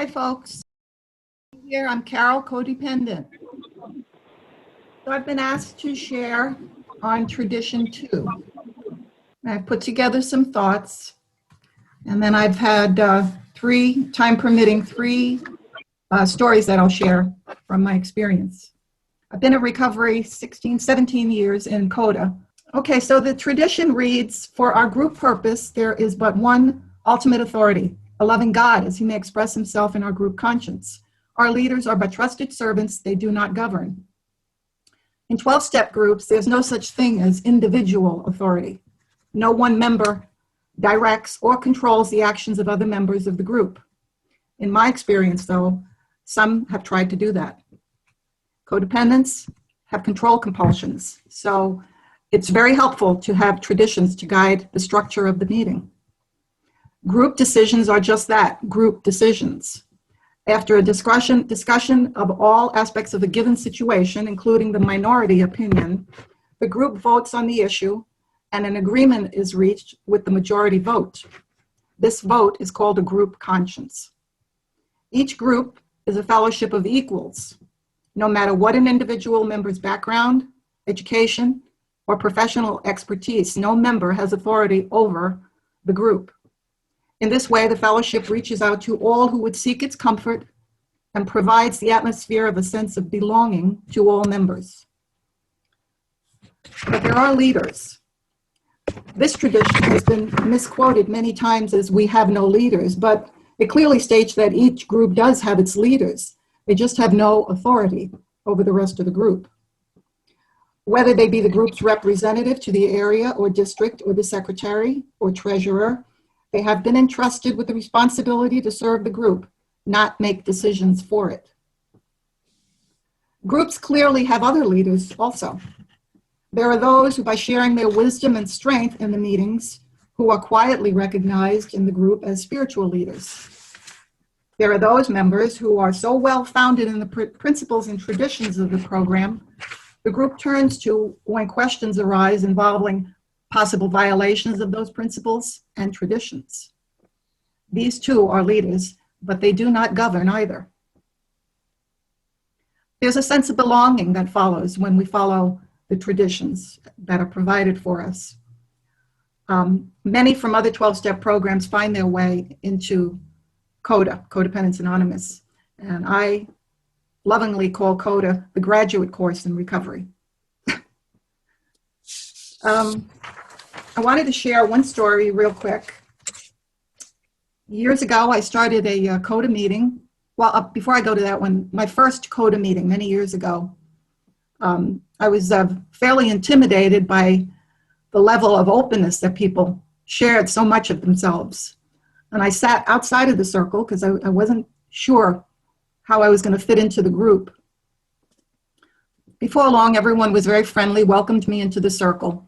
Hi, folks. Here, I'm Carole, codependent. So I've been asked to share on tradition 2. I've put together some thoughts, and then I've had time permitting, three stories that I'll share from my experience. I've been in recovery 17 years in CODA. Okay, so the tradition reads, for our group purpose, there is but one ultimate authority, a loving God, as he may express himself in our group conscience. Our leaders are but trusted servants, they do not govern. In 12-step groups, there's no such thing as individual authority. No one member directs or controls the actions of other members of the group. In my experience, though, some have tried to do that. Codependents have control compulsions, so it's very helpful to have traditions to guide the structure of the meeting. Group decisions are just that, group decisions. After a discussion of all aspects of a given situation, including the minority opinion, the group votes on the issue and an agreement is reached with the majority vote. This vote is called a group conscience. Each group is a fellowship of equals. No matter what an individual member's background, education, or professional expertise, no member has authority over the group. In this way, the fellowship reaches out to all who would seek its comfort and provides the atmosphere of a sense of belonging to all members. But there are leaders. This tradition has been misquoted many times as we have no leaders, but it clearly states that each group does have its leaders. They just have no authority over the rest of the group. Whether they be the group's representative to the area or district or the secretary or treasurer, they have been entrusted with the responsibility to serve the group, not make decisions for it. Groups clearly have other leaders also. There are those who, by sharing their wisdom and strength in the meetings, who are quietly recognized in the group as spiritual leaders. There are those members who are so well founded in the principles and traditions of the program, the group turns to when questions arise involving possible violations of those principles and traditions. These too are leaders, but they do not govern either. There's a sense of belonging that follows when we follow the traditions that are provided for us. Many from other 12-step programs find their way into CODA, Codependents Anonymous, and I lovingly call CODA the graduate course in recovery. I wanted to share one story real quick. Years ago, I started a CODA meeting. Well, before I go to that one, my first CODA meeting many years ago, I was fairly intimidated by the level of openness that people shared so much of themselves. And I sat outside of the circle because I wasn't sure how I was going to fit into the group. Before long, everyone was very friendly, welcomed me into the circle.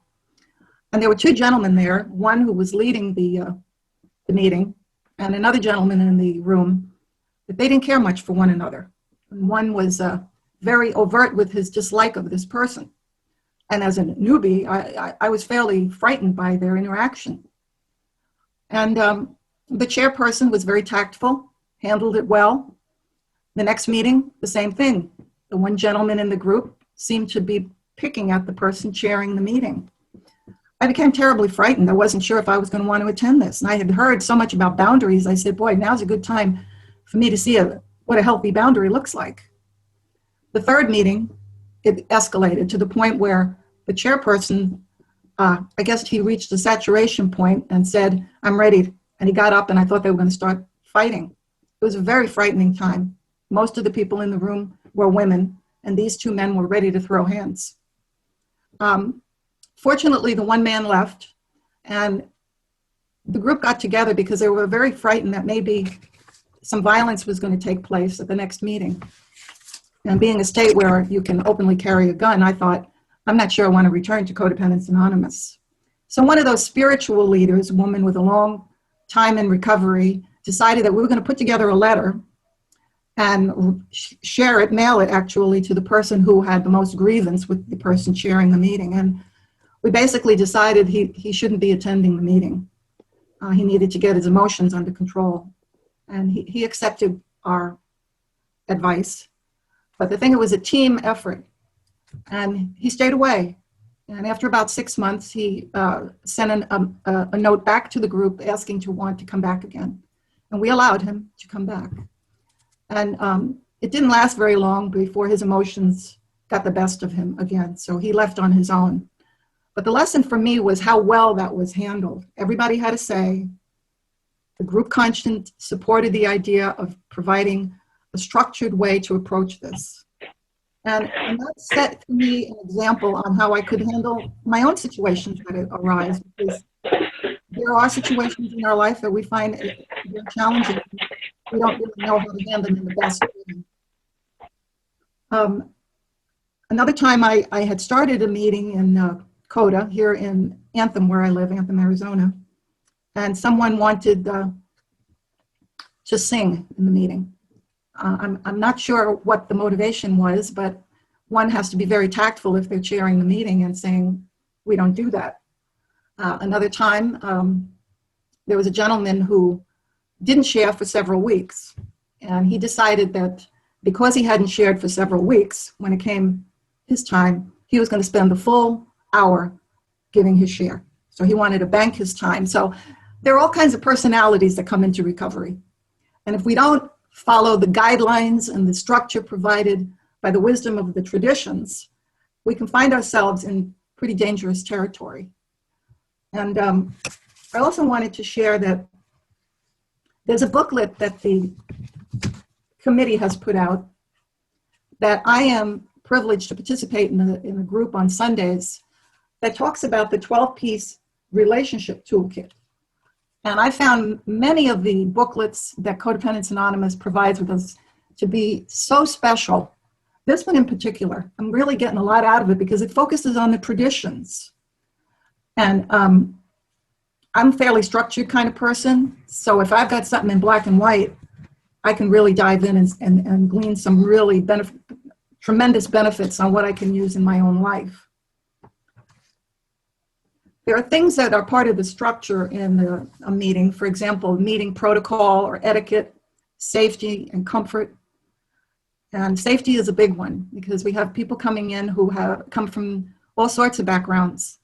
And there were two gentlemen there, one who was leading the meeting and another gentleman in the room, but they didn't care much for one another. And one was very overt with his dislike of this person. And as a newbie, I was fairly frightened by their interaction. And the chairperson was very tactful, handled it well. The next meeting, the same thing. The one gentleman in the group seemed to be picking at the person chairing the meeting. I became terribly frightened. I wasn't sure if I was going to want to attend this. And I had heard so much about boundaries. I said, boy, now's a good time for me to see what a healthy boundary looks like. The third meeting, it escalated to the point where the chairperson, I guess he reached a saturation point and said, I'm ready. And he got up and I thought they were going to start fighting. It was a very frightening time. Most of the people in the room were women, and these two men were ready to throw hands. Fortunately, the one man left, and the group got together because they were very frightened that maybe some violence was going to take place at the next meeting. And being a state where you can openly carry a gun, I thought, I'm not sure I want to return to Codependents Anonymous. So one of those spiritual leaders, a woman with a long time in recovery, decided that we were going to put together a letter and share it, mail it actually, to the person who had the most grievance with the person chairing the meeting. And we basically decided he shouldn't be attending the meeting. He needed to get his emotions under control. And he accepted our advice. But the thing, it was a team effort. And he stayed away. And after about 6 months, he sent a note back to the group asking to want to come back again. And we allowed him to come back. And it didn't last very long before his emotions got the best of him again. So he left on his own. But the lesson for me was how well that was handled. Everybody had a say. The group conscience supported the idea of providing a structured way to approach this. And that set for me an example on how I could handle my own situations that arise. Because there are situations in our life that we find very challenging. We don't really know how to handle them in the best way. Another time I had started a meeting in Coda, here in Anthem, where I live, Anthem, Arizona. And someone wanted to sing in the meeting. I'm not sure what the motivation was, but one has to be very tactful if they're chairing the meeting and saying, we don't do that. Another time, there was a gentleman who didn't share for several weeks. And he decided that because he hadn't shared for several weeks, when it came his time, he was going to spend the full hour giving his share. So he wanted to bank his time. So there are all kinds of personalities that come into recovery. And if we don't follow the guidelines and the structure provided by the wisdom of the traditions, we can find ourselves in pretty dangerous territory. And I also wanted to share that there's a booklet that the committee has put out that I am privileged to participate in a group on Sundays that talks about the 12-piece relationship toolkit. And I found many of the booklets that Codependence Anonymous provides with us to be so special. This one in particular, I'm really getting a lot out of it because it focuses on the traditions. And I'm a fairly structured kind of person. So if I've got something in black and white, I can really dive in and glean some really tremendous benefits on what I can use in my own life. There are things that are part of the structure in a meeting. For example, meeting protocol or etiquette, safety and comfort. And safety is a big one because we have people coming in who have come from all sorts of backgrounds.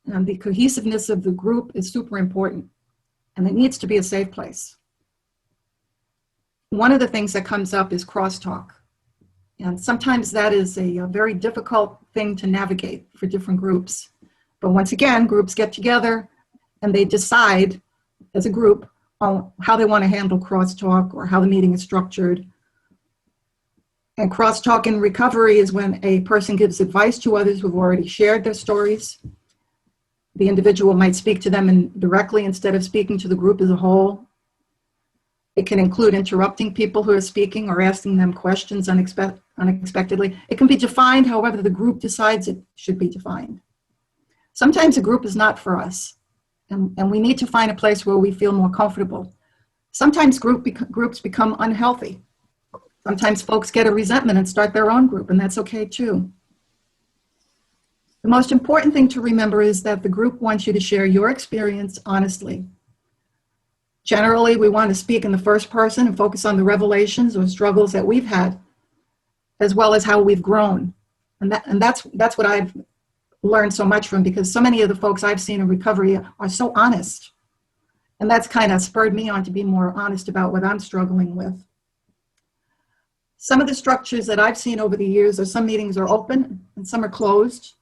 And the cohesiveness of the group is super important. And it needs to be a safe place. One of the things that comes up is crosstalk. And sometimes that is a very difficult thing to navigate for different groups. But once again, groups get together and they decide as a group on how they want to handle crosstalk or how the meeting is structured. And crosstalk in recovery is when a person gives advice to others who've already shared their stories. The individual might speak to them directly instead of speaking to the group as a whole. It can include interrupting people who are speaking or asking them questions unexpectedly. It can be defined however the group decides it should be defined. Sometimes a group is not for us, and we need to find a place where we feel more comfortable. Sometimes groups become unhealthy. Sometimes folks get a resentment and start their own group, and that's okay too. The most important thing to remember is that the group wants you to share your experience honestly. Generally, we want to speak in the first person and focus on the revelations or struggles that we've had, as well as how we've grown. And that's what I've learned so much from, because so many of the folks I've seen in recovery are so honest. And that's kind of spurred me on to be more honest about what I'm struggling with. Some of the structures that I've seen over the years are some meetings are open and some are closed.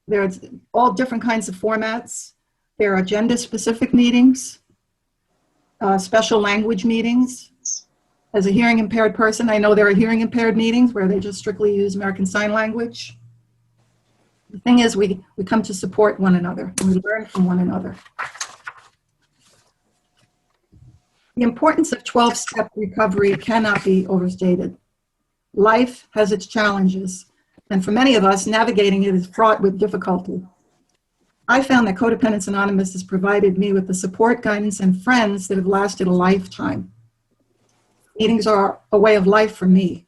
There's all different kinds of formats. There are gender-specific meetings, special language meetings. As a hearing impaired person, I know there are hearing impaired meetings where they just strictly use American Sign Language. The thing is, we come to support one another and we learn from one another. The importance of 12-step recovery cannot be overstated. Life has its challenges, and for many of us, navigating it is fraught with difficulty. I found that Codependence Anonymous has provided me with the support, guidance, and friends that have lasted a lifetime. Meetings are a way of life for me.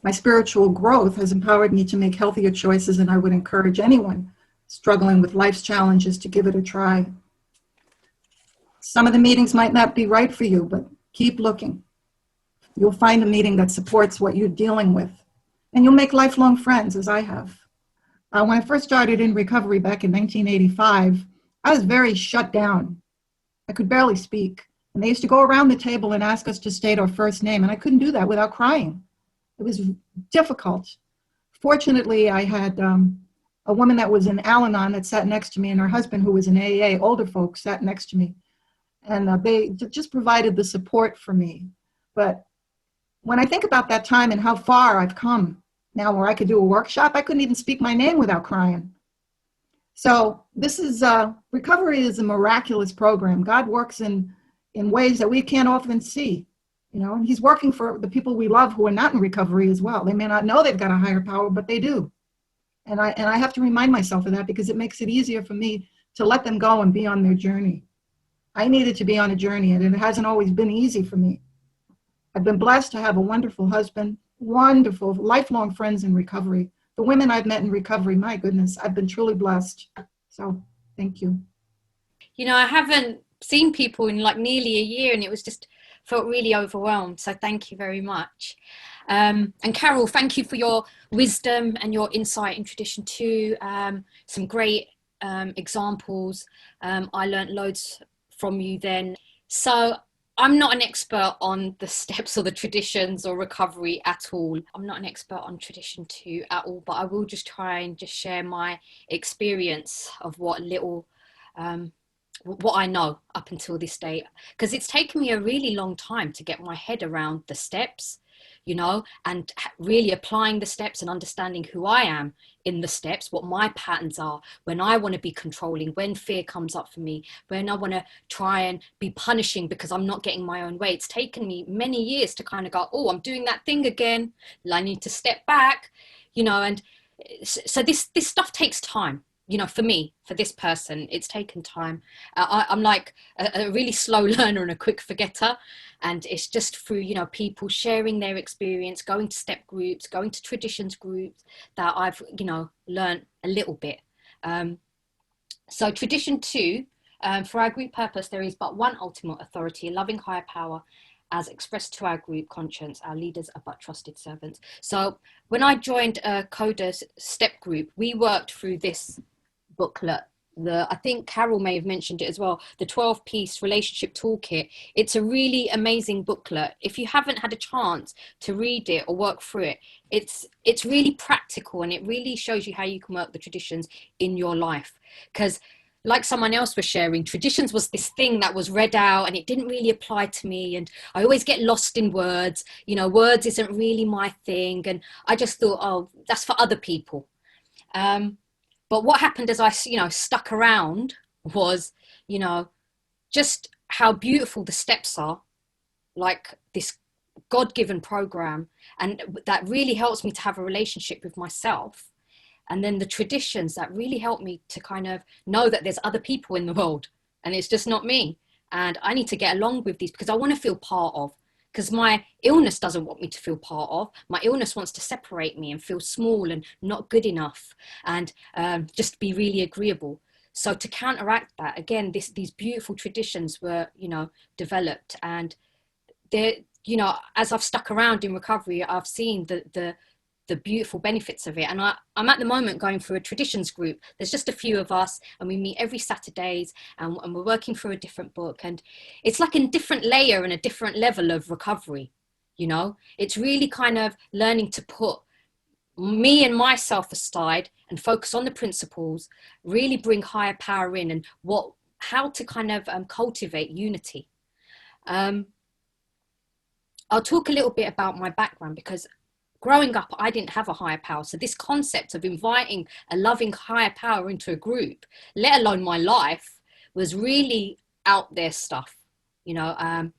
My spiritual growth has empowered me to make healthier choices, and I would encourage anyone struggling with life's challenges to give it a try. Some of the meetings might not be right for you, but keep looking. You'll find a meeting that supports what you're dealing with, and you'll make lifelong friends, as I have. When I first started in recovery back in 1985, I was very shut down. I could barely speak. And they used to go around the table and ask us to state our first name, and I couldn't do that without crying. It was difficult. Fortunately, I had a woman that was in Al-Anon that sat next to me, and her husband, who was in AA, older folks, sat next to me. And they just provided the support for me. But when I think about that time and how far I've come now, where I could do a workshop, I couldn't even speak my name without crying. So this is, recovery is a miraculous program. God works in ways that we can't often see, you know, and he's working for the people we love who are not in recovery as well. They may not know they've got a higher power, but they do. And I have to remind myself of that, because it makes it easier for me to let them go and be on their journey. I needed to be on a journey, and it hasn't always been easy for me. I've been blessed to have a wonderful husband, wonderful, lifelong friends in recovery. The women I've met in recovery, my goodness, I've been truly blessed. So thank you. You know, I haven't seen people in like nearly a year, and it was just felt really overwhelmed. So thank you very much. And Carole, thank you for your wisdom and your insight in tradition too. Some great examples. I learned loads from you then. So I'm not an expert on the steps or the traditions or recovery at all. I'm not an expert on tradition 2 at all, but I will just try and just share my experience of what little, what I know up until this day, because it's taken me a really long time to get my head around the steps, you know, and really applying the steps and understanding who I am in the steps, what my patterns are when I want to be controlling, when fear comes up for me, when I want to try and be punishing because I'm not getting my own way. It's taken me many years to kind of go, oh, I'm doing that thing again. I need to step back, you know, and so this stuff takes time. You know, for me, for this person, it's taken time. I'm like a really slow learner and a quick forgetter. And it's just through, you know, people sharing their experience, going to step groups, going to traditions groups, that I've, you know, learned a little bit. So tradition 2, for our group purpose, there is but one ultimate authority, a loving higher power, as expressed to our group conscience. Our leaders are but trusted servants. So when I joined Coda's step group, we worked through this booklet. I think Carole may have mentioned it as well, the 12-piece relationship toolkit. It's a really amazing booklet. If you haven't had a chance to read it or work through it, it's really practical, and it really shows you how you can work the traditions in your life. Because like someone else was sharing, traditions was this thing that was read out and it didn't really apply to me, and I always get lost in words, you know, words isn't really my thing, and I just thought, oh, that's for other people. But what happened as I, you know, stuck around was, you know, just how beautiful the steps are, like this God-given program. And that really helps me to have a relationship with myself. And then the traditions that really help me to kind of know that there's other people in the world and it's just not me. And I need to get along with these because I want to feel part of. Because my illness doesn't want me to feel part of. My illness wants to separate me and feel small and not good enough, and just be really agreeable. So to counteract that, again, these beautiful traditions were, you know, developed. And they're, you know, as I've stuck around in recovery, I've seen the beautiful benefits of it. And I'm at the moment going through a traditions group. There's just a few of us, and we meet every Saturdays, and we're working through a different book. And it's like a different layer and a different level of recovery. You know, it's really kind of learning to put me and myself aside and focus on the principles, really bring higher power in, and how to kind of cultivate unity. I'll talk a little bit about my background, because growing up, I didn't have a higher power. So this concept of inviting a loving higher power into a group, let alone my life, was really out there stuff. You know,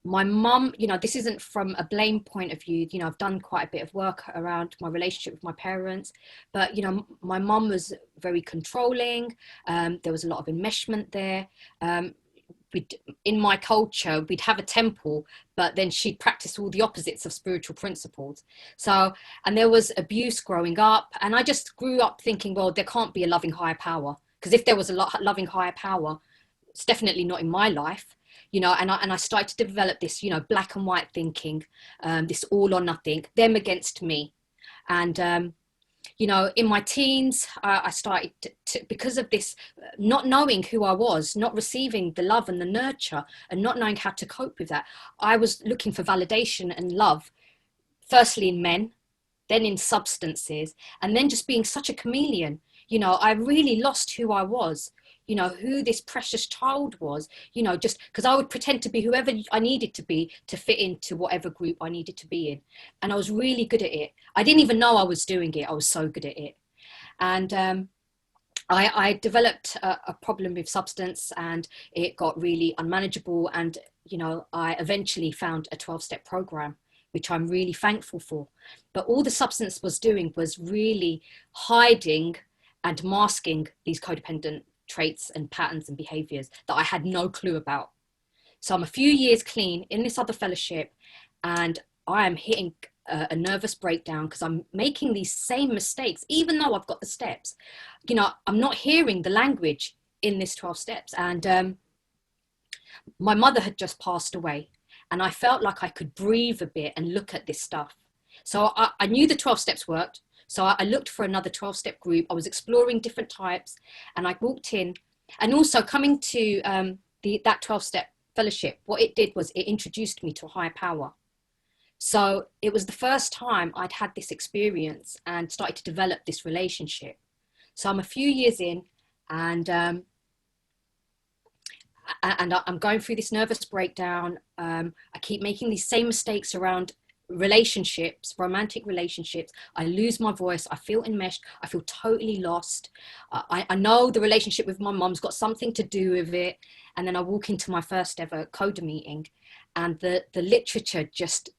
my mum, you know, this isn't from a blame point of view. You know, I've done quite a bit of work around my relationship with my parents, but, you know, my mum was very controlling. There was a lot of enmeshment there. In my culture, we'd have a temple, but then she'd practice all the opposites of spiritual principles. So, and there was abuse growing up, and I just grew up thinking, well, there can't be a loving higher power, because if there was a loving higher power, it's definitely not in my life. you know, and I started to develop this, you know, black and white thinking, this all or nothing, them against me. And, you know, in my teens, I started to, because of this, not knowing who I was, not receiving the love and the nurture, and not knowing how to cope with that, I was looking for validation and love, firstly in men, then in substances, and then just being such a chameleon. You know, I really lost who I was, you know, who this precious child was, you know, just because I would pretend to be whoever I needed to be to fit into whatever group I needed to be in. And I was really good at it. I didn't even know I was doing it. I was so good at it. And I developed a problem with substance, and it got really unmanageable. And, you know, I eventually found a 12-step program, which I'm really thankful for. But all the substance was doing was really hiding and masking these codependent traits and patterns and behaviors that I had no clue about. So I'm a few years clean in this other fellowship, and I am hitting a nervous breakdown because I'm making these same mistakes, even though I've got the steps. You know, I'm not hearing the language in this 12 steps. And my mother had just passed away, and I felt like I could breathe a bit and look at this stuff. So I knew the 12 steps worked. So I looked for another 12-step group. I was exploring different types, and I walked in. And also coming to that 12-step fellowship, what it did was it introduced me to a higher power. So it was the first time I'd had this experience and started to develop this relationship. So I'm a few years in, and I'm going through this nervous breakdown. I keep making these same mistakes around relationships, romantic relationships. I lose my voice. I feel enmeshed. I feel totally lost. I know the relationship with my mum's got something to do with it. And then I walk into my first ever CODA meeting, and the literature just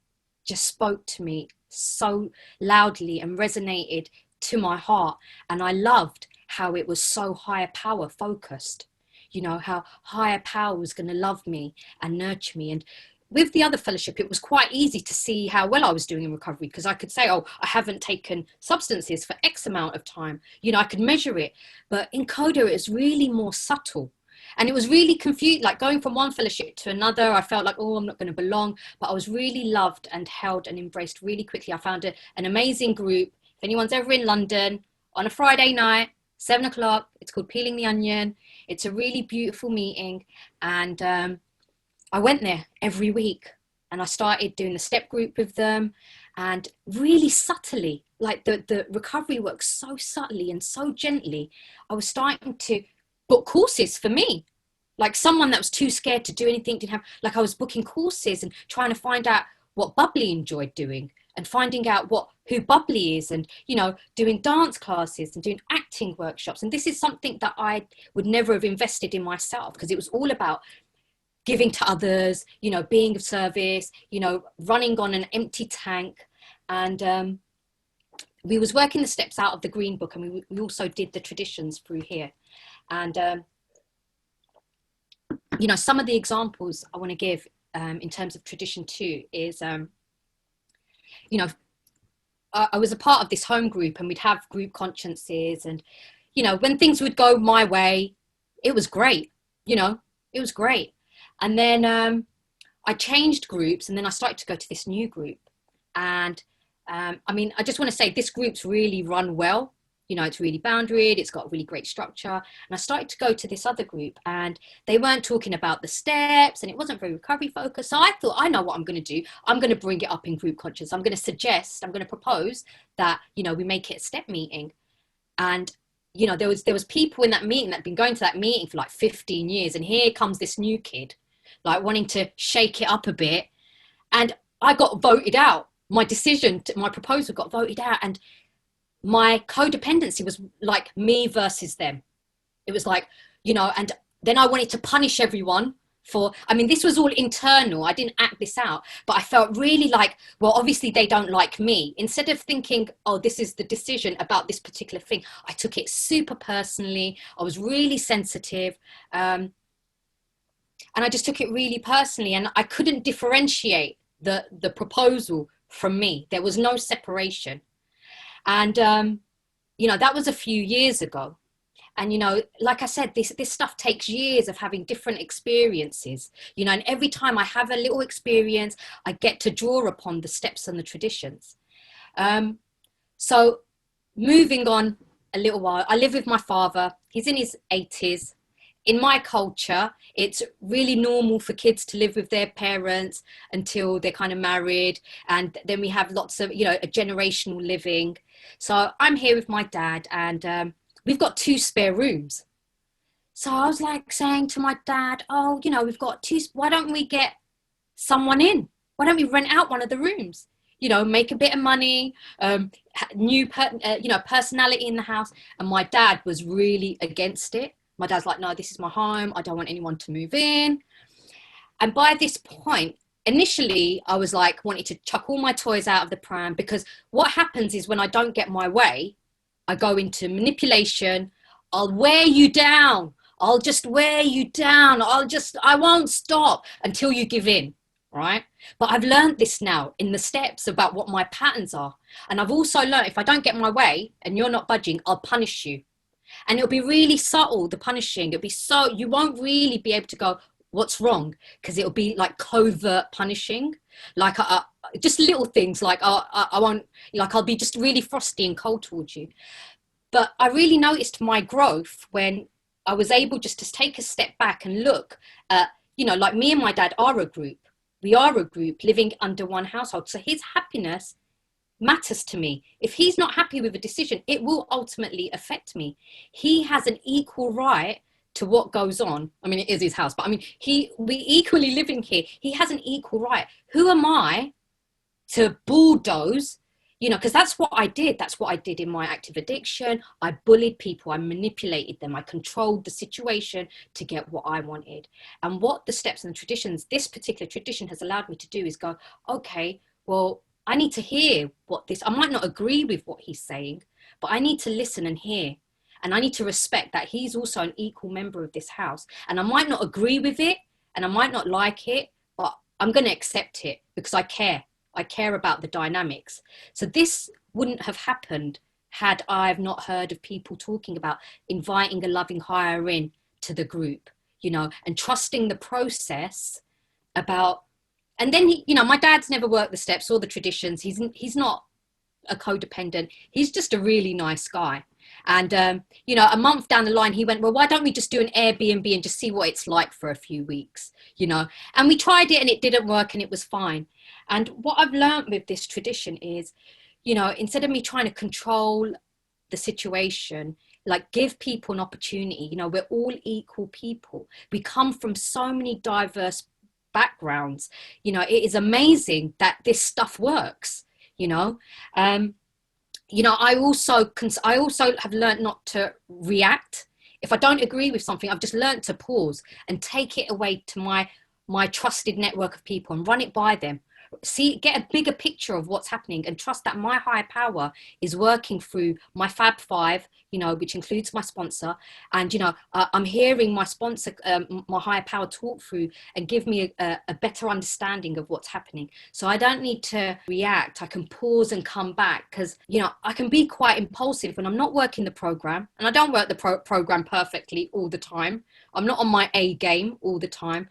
spoke to me so loudly and resonated to my heart. And I loved how it was so higher power focused, you know, how higher power was going to love me and nurture me. And with the other fellowship, it was quite easy to see how well I was doing in recovery, because I could say, oh, I haven't taken substances for X amount of time. You know, I could measure it. But in CODA, it's really more subtle. And it was really confused, like going from one fellowship to another. I felt like, oh, I'm not going to belong. But I was really loved and held and embraced really quickly. I found an amazing group. If anyone's ever in London, on a Friday night, 7 o'clock, it's called Peeling the Onion. It's a really beautiful meeting. And I went there every week, and I started doing the step group with them, and really subtly, like the recovery works so subtly and so gently. I was starting to book courses for me, like someone that was too scared to do anything, didn't have, like I was booking courses and trying to find out what Bubbly enjoyed doing, and finding out who Bubbly is, and, you know, doing dance classes and doing acting workshops. And this is something that I would never have invested in myself, because it was all about giving to others, you know, being of service, you know, running on an empty tank. And we was working the steps out of the Green Book, and we also did the traditions through here. And, you know, some of the examples I want to give in terms of tradition 2 is, you know, I was a part of this home group, and we'd have group consciences, and, you know, when things would go my way, it was great, you know, it was great. And then I changed groups, and then I started to go to this new group. And I mean, I just want to say this group's really run well. You know, it's really boundaried. It's got really great structure. And I started to go to this other group, and they weren't talking about the steps, and it wasn't very recovery focused. So I thought, I know what I'm going to do. I'm going to bring it up in group conscience. I'm going to propose that, you know, we make it a step meeting. And, you know, there was people in that meeting that had been going to that meeting for like 15 years. And here comes this new kid, like wanting to shake it up a bit. And I got voted out. My proposal got voted out. And my codependency was like me versus them. It was like, you know, and then I wanted to punish everyone for, I mean, this was all internal. I didn't act this out, but I felt really like, well, obviously they don't like me. Instead of thinking, oh, this is the decision about this particular thing, I took it super personally. I was really sensitive. And I just took it really personally, and I couldn't differentiate the proposal from me. There was no separation. And, you know, that was a few years ago. And, like I said, this stuff takes years of having different experiences, and every time I have a little experience, I get to draw upon the steps and the traditions. So moving on a little while, I live with my father. He's in his 80s. In my culture, it's really normal for kids to live with their parents until they're kind of married. And then we have lots of, a generational living. So I'm here with my dad, and we've got 2 spare rooms. So I was like saying to my dad, oh, we've got 2, why don't we get someone in? Why don't we rent out one of the rooms? Make a bit of money, personality in the house. And my dad was really against it. My dad's like, no, this is my home. I don't want anyone to move in. And by this point, initially, I was like, wanting to chuck all my toys out of the pram, because what happens is when I don't get my way, I go into manipulation. I'll wear you down. I'll just wear you down. I won't stop until you give in. Right? But I've learned this now in the steps about what my patterns are. And I've also learned if I don't get my way and you're not budging, I'll punish you. And it'll be really subtle, the punishing. It'll be so, you won't really be able to go, what's wrong? Because it'll be like covert punishing. Like just little things like I won't, like I'll be just really frosty and cold towards you. But I really noticed my growth when I was able just to take a step back and look at, like me and my dad are a group. We are a group living under one household. So his happiness matters to me. If he's not happy with a decision, it will ultimately affect me. He has an equal right to what goes on. I mean, it is his house, but I mean, we equally living here. He has an equal right. Who am I to bulldoze? Because that's what I did. That's what I did in my active addiction. I bullied people. I manipulated them. I controlled the situation to get what I wanted. And what the steps and traditions, this particular tradition has allowed me to do is go, okay, well, I need to hear I might not agree with what he's saying, but I need to listen and hear. And I need to respect that he's also an equal member of this house. And I might not agree with it and I might not like it, but I'm going to accept it because I care. I care about the dynamics. So this wouldn't have happened had I have not heard of people talking about inviting a loving higher in to the group, and trusting the process about, and then, my dad's never worked the steps or the traditions. He's not a codependent. He's just a really nice guy. And, a month down the line, he went, well, why don't we just do an Airbnb and just see what it's like for a few weeks, and we tried it and it didn't work and it was fine. And what I've learned with this tradition is, instead of me trying to control the situation, like give people an opportunity, we're all equal people. We come from so many diverse backgrounds. It is amazing that this stuff works, I also have learned not to react. If I don't agree with something, I've just learned to pause and take it away to my trusted network of people and run it by them. Get a bigger picture of what's happening and trust that my higher power is working through my Fab Five, which includes my sponsor. And, I'm hearing my sponsor, my higher power talk through and give me a better understanding of what's happening. So I don't need to react. I can pause and come back because, I can be quite impulsive when I'm not working the program, and I don't work the program perfectly all the time. I'm not on my A game all the time.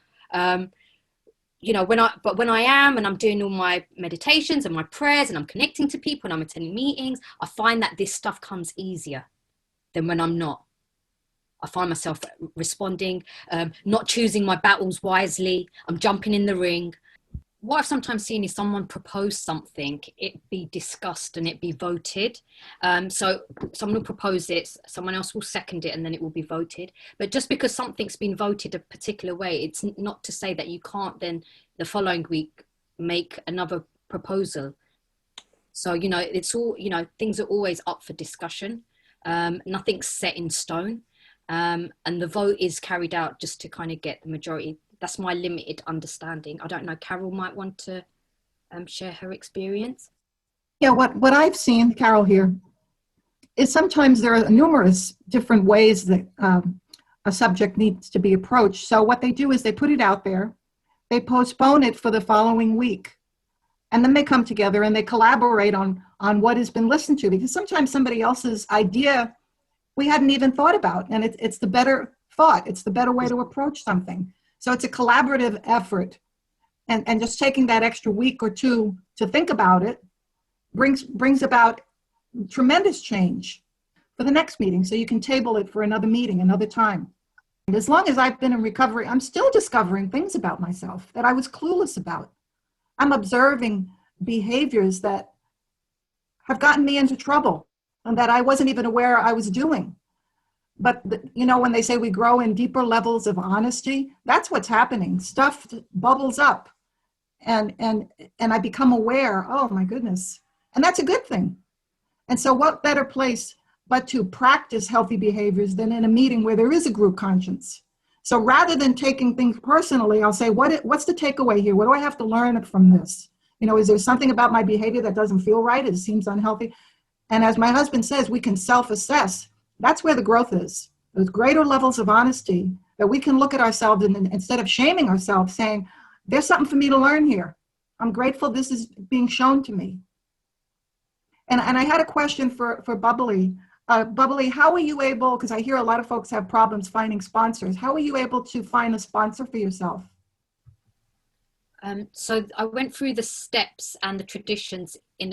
When I am and I'm doing all my meditations and my prayers and I'm connecting to people and I'm attending meetings, I find that this stuff comes easier than when I'm not. I find myself responding, not choosing my battles wisely. I'm jumping in the ring. What I've sometimes seen is someone propose something, it be discussed and it be voted. So someone will propose it, someone else will second it, and then it will be voted. But just because something's been voted a particular way, it's not to say that you can't then the following week make another proposal. So, it's all, things are always up for discussion. Nothing's set in stone. And the vote is carried out just to kind of get the majority. That's my limited understanding. I don't know, Carole might want to share her experience. Yeah, what I've seen, Carole here, is sometimes there are numerous different ways that a subject needs to be approached. So what they do is they put it out there, they postpone it for the following week, and then they come together and they collaborate on what has been listened to, because sometimes somebody else's idea we hadn't even thought about. And it's the better thought. It's the better way to approach something. So it's a collaborative effort. And just taking that extra week or two to think about it brings about tremendous change for the next meeting. So you can table it for another meeting, another time. And as long as I've been in recovery, I'm still discovering things about myself that I was clueless about. I'm observing behaviors that have gotten me into trouble and that I wasn't even aware I was doing. But, you know, when they say we grow in deeper levels of honesty, that's what's happening. Stuff bubbles up and I become aware, oh my goodness. And that's a good thing. And so what better place but to practice healthy behaviors than in a meeting where there is a group conscience. So rather than taking things personally, I'll say, what's the takeaway here? What do I have to learn from this? You know, is there something about my behavior that doesn't feel right? It seems unhealthy. And as my husband says, we can self-assess. That's where the growth is. Those greater levels of honesty that we can look at ourselves and instead of shaming ourselves, saying, there's something for me to learn here. I'm grateful this is being shown to me. And I had a question for Bubbly. Bubbly, how were you able, because I hear a lot of folks have problems finding sponsors. How were you able to find a sponsor for yourself? So I went through the steps and the traditions in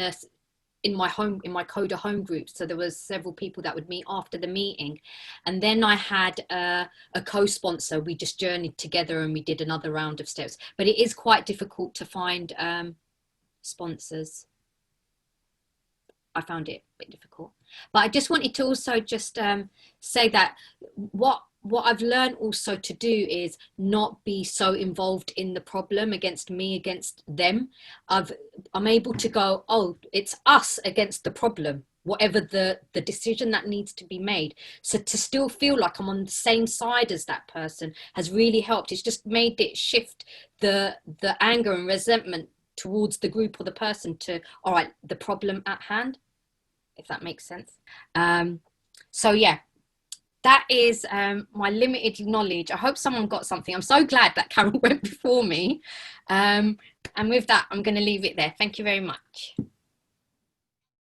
my CODA home group. So there was several people that would meet after the meeting. And then I had a co-sponsor. We just journeyed together and we did another round of steps. But it is quite difficult to find sponsors. I found it a bit difficult. But I just wanted to also just say that what I've learned also to do is not be so involved in the problem against them. I'm able to go, oh, it's us against the problem, whatever the decision that needs to be made. So to still feel like I'm on the same side as that person has really helped. It's just made it shift the anger and resentment towards the group or the person to, all right, the problem at hand, if that makes sense. So yeah, that is my limited knowledge. I hope someone got something. I'm so glad that Carole went before me. And with that, I'm going to leave it there. Thank you very much.